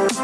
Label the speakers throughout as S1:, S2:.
S1: प्रिय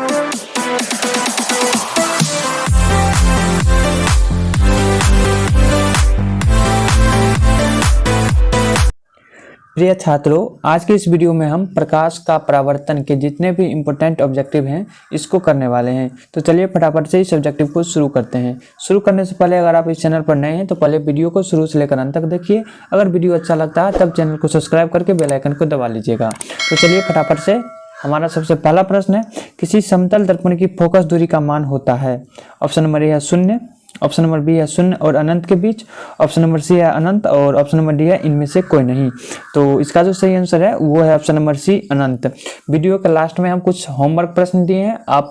S1: छात्रों, आज के इस वीडियो में हम प्रकाश का परावर्तन के जितने भी इम्पोर्टेंट ऑब्जेक्टिव हैं इसको करने वाले हैं। तो चलिए फटाफट से इस ऑब्जेक्टिव को शुरू करते हैं। शुरू करने से पहले अगर आप इस चैनल पर नए हैं तो पहले वीडियो को शुरू से लेकर अंत तक देखिए। अगर वीडियो अच्छा लगता है तब चैनल को सब्सक्राइब करके बेल आइकन को दबा लीजिएगा। तो चलिए फटाफट से हमारा सबसे पहला प्रश्न है, किसी समतल दर्पण की फोकस दूरी का मान होता है। ऑप्शन नंबर ए है 0, ऑप्शन नंबर बी है 0 और अनंत के बीच, ऑप्शन नंबर सी है अनंत और ऑप्शन नंबर डी है इनमें से कोई नहीं। तो इसका जो सही आंसर है वो है ऑप्शन नंबर सी अनंत। वीडियो के लास्ट में हम कुछ होमवर्क प्रश्न दिए हैं, आप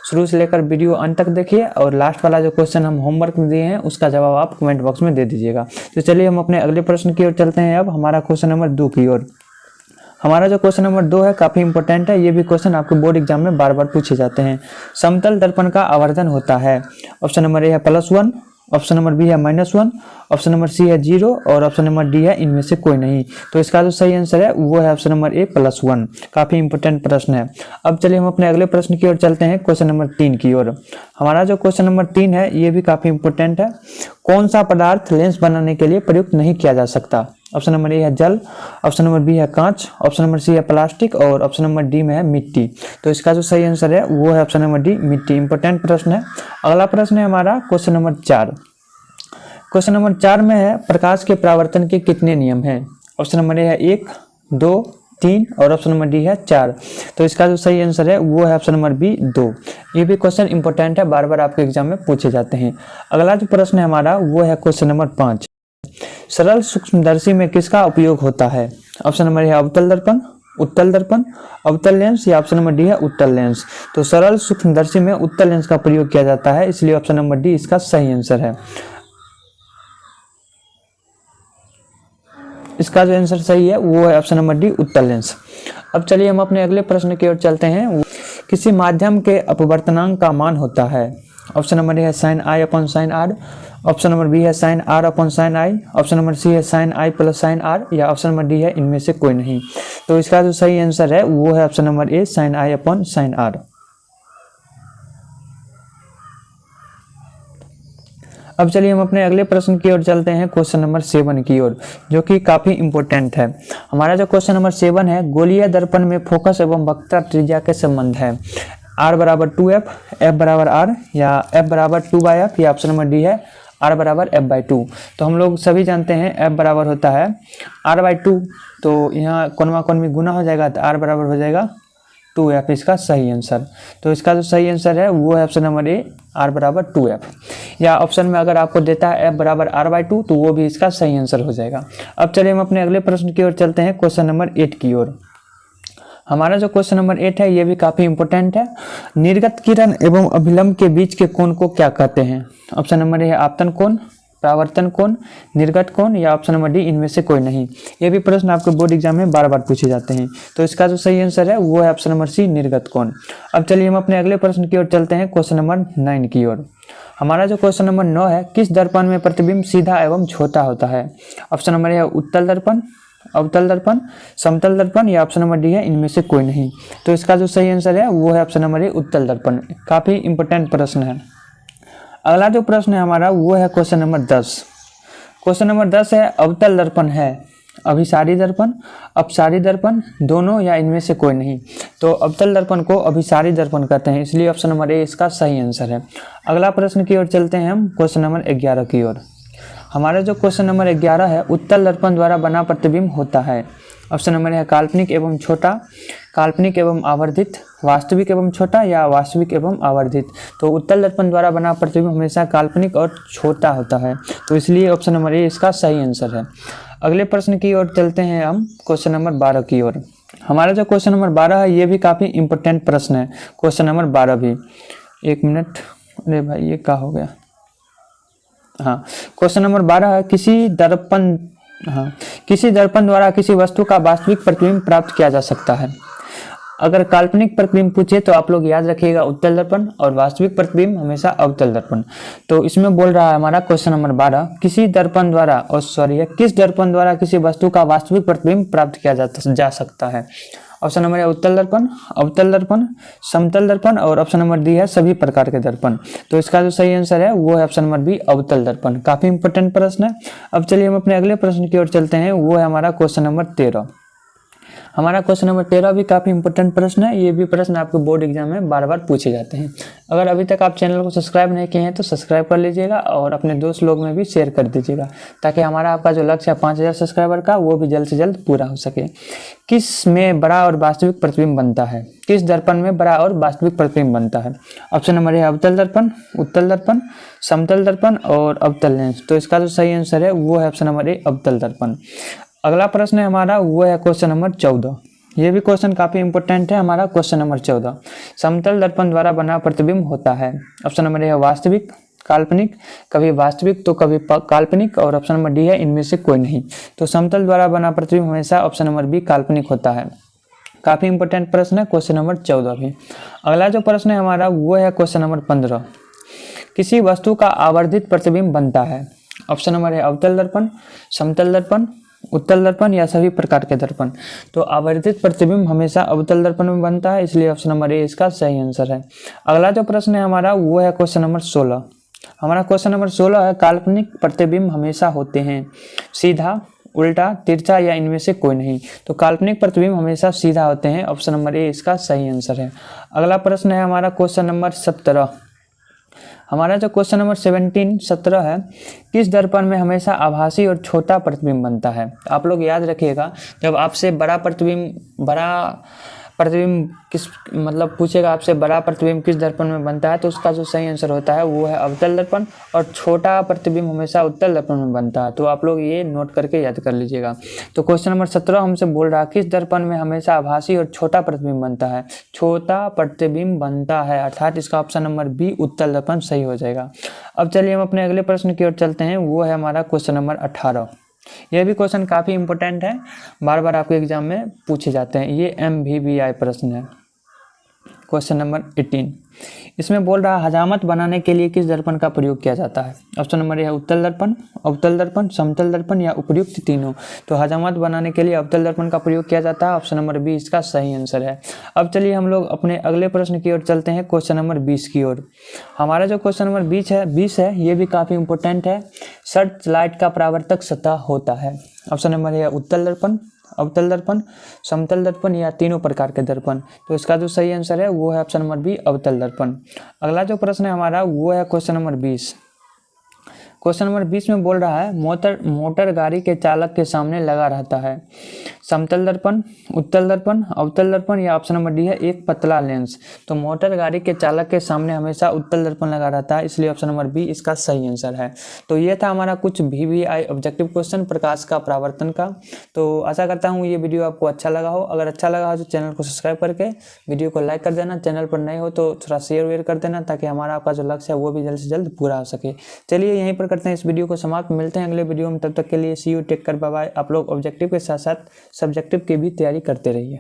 S1: शुरू से लेकर वीडियो अंत तक देखिए और लास्ट वाला जो क्वेश्चन हम होमवर्क दिए हैं उसका जवाब आप कमेंट बॉक्स में दे दीजिएगा। तो चलिए हम अपने अगले प्रश्न की ओर चलते हैं। अब हमारा क्वेश्चन नंबर 2 की ओर। हमारा जो क्वेश्चन नंबर 2 है काफी इंपॉर्टेंट है। ये भी क्वेश्चन आपके बोर्ड एग्जाम में बार बार पूछे जाते हैं। समतल दर्पण का आवर्धन होता है। ऑप्शन नंबर ए है +1, ऑप्शन नंबर बी है -1, ऑप्शन नंबर सी है 0 और ऑप्शन नंबर डी है इनमें से कोई नहीं। तो इसका जो सही आंसर है वो है ऑप्शन नंबर ए +1। काफी इंपॉर्टेंट प्रश्न है। अब चलिए हम अपने अगले प्रश्न की ओर चलते हैं, क्वेश्चन नंबर 3 की ओर। हमारा जो क्वेश्चन नंबर 3 है ये भी काफी इंपॉर्टेंट है। कौन सा पदार्थ लेंस बनाने के लिए प्रयुक्त नहीं किया जा सकता। ऑप्शन नंबर ए है जल, ऑप्शन नंबर बी है कांच, ऑप्शन नंबर सी है प्लास्टिक और ऑप्शन नंबर डी में है मिट्टी। तो इसका जो सही आंसर है वो है ऑप्शन नंबर डी मिट्टी। इंपॉर्टेंट प्रश्न है। अगला प्रश्न है हमारा क्वेश्चन नंबर 4। क्वेश्चन नंबर 4 में है, प्रकाश के परावर्तन के कितने नियम हैं। ऑप्शन नंबर ए है 1, 2, 3 और ऑप्शन नंबर डी है 4। तो इसका जो सही आंसर है वो है ऑप्शन नंबर बी 2। ये भी क्वेश्चन इंपॉर्टेंट है, बार बार आपके एग्जाम में पूछे जाते हैं। अगला जो प्रश्न है हमारा वो है क्वेश्चन नंबर 5। सरल सूक्ष्मदर्शी में किसका उपयोग होता है। ऑप्शन नंबर है अवतल दर्पण, उत्तल दर्पण, अवतल लेंस या ऑप्शन नंबर डी है उत्तल लेंस। तो सरल सूक्ष्मदर्शी में उत्तल लेंस का प्रयोग किया जाता है, इसलिए ऑप्शन नंबर डी इसका सही आंसर है। इसका जो आंसर सही है वो है ऑप्शन नंबर डी उत्तल लेंस। अब चलिए हम अपने अगले प्रश्न की ओर चलते हैं। किसी माध्यम के अपवर्तनांक का मान होता है। ऑप्शन नंबर ए है sin i upon sin r, option number B है sin r upon sin i, option number C है sin i plus sin r या ऑप्शन नंबर डी है इनमें से कोई नहीं। तो इसका जो सही आंसर है वो है option number A sin i upon sin r। अब चलिए हम अपने अगले प्रश्न की ओर चलते हैं, क्वेश्चन नंबर 7 की ओर, जो कि काफी इंपॉर्टेंट है। हमारा जो क्वेश्चन नंबर 7 है, गोलीय दर्पण में फोकस एवं वक्रता त्रिज्या के संबंध है। r बराबर 2f, f बराबर r या f बराबर 2/f या ऑप्शन नंबर डी है r बराबर f/2। तो हम लोग सभी जानते हैं f बराबर होता है r/2। तो यहाँ कोनमा कोनमी गुना हो जाएगा तो r बराबर हो जाएगा 2f, इसका सही आंसर। तो इसका जो सही आंसर है वो है ऑप्शन नंबर ए r बराबर 2f। या ऑप्शन में अगर आपको देता है f बराबर r/2 तो वो भी इसका सही आंसर हो जाएगा। अब चलिए हम अपने अगले प्रश्न की ओर चलते हैं, क्वेश्चन नंबर 8 की ओर। हमारा जो क्वेश्चन नंबर 8 है ये भी काफी इंपॉर्टेंट है। निर्गत किरण एवं अभिलंब के बीच के कोण को क्या कहते हैं। ऑप्शन नंबर ए है आपतन कोण, परावर्तन कोण, निर्गत कोण या ऑप्शन नंबर डी इनमें से कोई नहीं। ये भी प्रश्न आपके बोर्ड एग्जाम में बार बार पूछे जाते हैं। तो इसका जो सही आंसर है वो है ऑप्शन नंबर सी निर्गत कोण। अब चलिए हम अपने अगले प्रश्न की ओर चलते हैं, क्वेश्चन नंबर 9 की ओर। हमारा जो क्वेश्चन नंबर 9 है, किस दर्पण में प्रतिबिंब सीधा एवं छोटा होता है। ऑप्शन नंबर है उत्तल दर्पण, अवतल दर्पण, समतल दर्पण या ऑप्शन नंबर डी है इनमें से कोई नहीं। तो इसका जो सही आंसर है वो है ऑप्शन नंबर ए उत्तल दर्पण। काफी इंपॉर्टेंट प्रश्न है। अगला जो प्रश्न है हमारा वो है क्वेश्चन नंबर 10। क्वेश्चन नंबर 10 है, अवतल दर्पण है अभिसारी दर्पण, अपसारी दर्पण, दोनों या इनमें से कोई नहीं। तो अवतल दर्पण को अभिसारी दर्पण कहते हैं, इसलिए ऑप्शन नंबर ए इसका सही आंसर है। अगला प्रश्न की ओर चलते हैं हम, क्वेश्चन नंबर 11 की ओर। हमारा जो क्वेश्चन नंबर 11 है, उत्तल दर्पण द्वारा बना प्रतिबिंब होता है। ऑप्शन नंबर है काल्पनिक एवं छोटा, काल्पनिक एवं आवर्धित, वास्तविक एवं छोटा या वास्तविक एवं आवर्धित। तो उत्तल दर्पण द्वारा बना प्रतिबिंब हमेशा काल्पनिक और छोटा होता है, तो इसलिए ऑप्शन नंबर ए इसका सही आंसर है। अगले प्रश्न की ओर चलते हैं हम, क्वेश्चन नंबर 12 की ओर। हमारा जो क्वेश्चन नंबर 12 है ये भी काफी इंपॉर्टेंट प्रश्न है। क्वेश्चन नंबर 12 भी, एक मिनट, अरे भाई ये क्या हो गया। हाँ, क्वेश्चन नंबर 12 है, किसी दर्पण द्वारा किसी वस्तु का वास्तविक प्रतिबिंब प्राप्त किया जा सकता है। अगर काल्पनिक प्रतिबिंब पूछे तो आप लोग याद रखिएगा उत्तल दर्पण, और वास्तविक प्रतिबिंब हमेशा अवतल दर्पण। तो इसमें बोल रहा है हमारा क्वेश्चन नंबर 12, किसी दर्पण द्वारा किस दर्पण द्वारा किसी वस्तु का वास्तविक प्रतिबिंब प्राप्त किया जा सकता है। ऑप्शन नंबर है उत्तल दर्पण, अवतल दर्पण, समतल दर्पण और ऑप्शन नंबर डी है सभी प्रकार के दर्पण। तो इसका जो सही आंसर है वो है ऑप्शन नंबर बी अवतल दर्पण। काफी इंपॉर्टेंट प्रश्न है। अब चलिए हम अपने अगले प्रश्न की ओर चलते हैं, वो है हमारा क्वेश्चन नंबर 13। हमारा क्वेश्चन नंबर 13 भी काफ़ी इंपॉर्टेंट प्रश्न है। ये भी प्रश्न आपके बोर्ड एग्जाम में बार बार पूछे जाते हैं। अगर अभी तक आप चैनल को सब्सक्राइब नहीं किए हैं तो सब्सक्राइब कर लीजिएगा और अपने दोस्त लोग में भी शेयर कर दीजिएगा, ताकि हमारा आपका जो लक्ष्य है 5000 सब्सक्राइबर का वो भी जल्द से जल्द पूरा हो सके। किस में बड़ा और वास्तविक प्रतिबिंब बनता है? किस दर्पण में बड़ा और वास्तविक प्रतिबिंब बनता है? ऑप्शन नंबर है अवतल दर्पण, उत्तल दर्पण, समतल दर्पण और अवतल लेंस। तो इसका जो सही आंसर है वो है ऑप्शन नंबर ए अवतल दर्पण। अगला प्रश्न है हमारा वो है क्वेश्चन नंबर 14। ये भी क्वेश्चन काफी इंपॉर्टेंट है। हमारा क्वेश्चन नंबर 14, समतल दर्पण द्वारा बना प्रतिबिंब होता है। ऑप्शन नंबर ए है वास्तविक, काल्पनिक, कभी वास्तविक तो कभी काल्पनिक और ऑप्शन नंबर डी है इनमें से कोई नहीं। तो समतल द्वारा बना प्रतिबिंब हमेशा ऑप्शन नंबर बी काल्पनिक होता है। काफी इंपॉर्टेंट प्रश्न है क्वेश्चन नंबर 14 भी। अगला जो प्रश्न है हमारा वो है क्वेश्चन नंबर 15। किसी वस्तु का आवर्धित प्रतिबिंब बनता है। ऑप्शन नंबर है अवतल दर्पण, समतल दर्पण, उत्तल दर्पण या सभी प्रकार के दर्पण। तो आवर्धित प्रतिबिंब हमेशा अवतल दर्पण में बनता है, इसलिए ऑप्शन नंबर ए इसका सही आंसर है। अगला जो प्रश्न है हमारा वो है क्वेश्चन नंबर 16। हमारा क्वेश्चन नंबर 16 है काल्पनिक प्रतिबिंब हमेशा होते हैं सीधा, उल्टा, तिरछा या इनमें से कोई नहीं। तो काल्पनिक प्रतिबिंब हमेशा सीधा होते हैं, ऑप्शन नंबर ए इसका सही आंसर है। अगला प्रश्न है हमारा क्वेश्चन नंबर 17। हमारा जो क्वेश्चन नंबर 17 है, किस दर्पण में हमेशा आभासी और छोटा प्रतिबिंब बनता है? आप लोग याद रखिएगा, जब आपसे बड़ा प्रतिबिंब किस मतलब पूछेगा आपसे बड़ा प्रतिबिंब किस दर्पण में बनता है, तो उसका जो सही आंसर होता है वो है अवतल दर्पण और छोटा प्रतिबिंब हमेशा उत्तल दर्पण में बनता है। तो आप लोग ये नोट करके याद कर लीजिएगा। तो क्वेश्चन नंबर 17 हमसे बोल रहा है किस दर्पण में हमेशा आभासी और छोटा प्रतिबिंब बनता है? छोटा प्रतिबिंब बनता है, अर्थात इसका ऑप्शन नंबर बी उत्तल दर्पण सही हो जाएगा। अब चलिए हम अपने अगले प्रश्न की ओर चलते हैं, वो है हमारा क्वेश्चन नंबर 18। यह भी क्वेश्चन काफ़ी इंपॉर्टेंट है, बार बार आपके एग्जाम में पूछे जाते हैं। ये MVVI प्रश्न है। क्वेश्चन नंबर 18, इसमें बोल रहा है हजामत बनाने के लिए किस दर्पण का प्रयोग किया जाता है? ऑप्शन नंबर है उत्तल दर्पण, अवतल दर्पण, समतल दर्पण या उपयुक्त तीनों। तो हजामत बनाने के लिए अवतल दर्पण का प्रयोग किया जाता है, ऑप्शन नंबर बी इसका सही आंसर है। अब चलिए हम लोग अपने अगले प्रश्न की ओर चलते हैं, क्वेश्चन नंबर 20 की ओर। हमारा जो क्वेश्चन नंबर 20 है ये भी काफ़ी इंपॉर्टेंट है। सर्च लाइट का परावर्तक सतह होता है। ऑप्शन नंबर है उत्तल दर्पण, अवतल दर्पण, समतल दर्पण या तीनों प्रकार के दर्पण। तो इसका जो सही आंसर है वो है ऑप्शन नंबर बी अवतल दर्पण। अगला जो प्रश्न है हमारा वो है क्वेश्चन नंबर 20। क्वेश्चन नंबर 20 में बोल रहा है मोटर गाड़ी के चालक के सामने लगा रहता है। समतल दर्पण, उत्तल दर्पण, अवतल दर्पण या ऑप्शन नंबर डी है एक पतला लेंस। तो मोटर गाड़ी के चालक के सामने हमेशा उत्तल दर्पण लगा रहता है, इसलिए ऑप्शन नंबर बी इसका सही आंसर है। तो ये था हमारा कुछ VVI ऑब्जेक्टिव क्वेश्चन प्रकाश का परावर्तन का। तो आशा करता हूँ ये वीडियो आपको अच्छा लगा हो। अगर अच्छा लगा हो तो चैनल को सब्सक्राइब करके वीडियो को लाइक कर देना। चैनल पर नए हो तो थोड़ा शेयर कर देना, ताकि हमारा आपका जो लक्ष्य है वो भी जल्द से जल्द पूरा हो सके। चलिए यहीं पर करते हैं इस वीडियो को समाप्त। मिलते हैं अगले वीडियो में, तब तक के लिए see you, take care, bye bye. आप लोग ऑब्जेक्टिव के साथ साथ सब्जेक्टिव की भी तैयारी करते रहिए।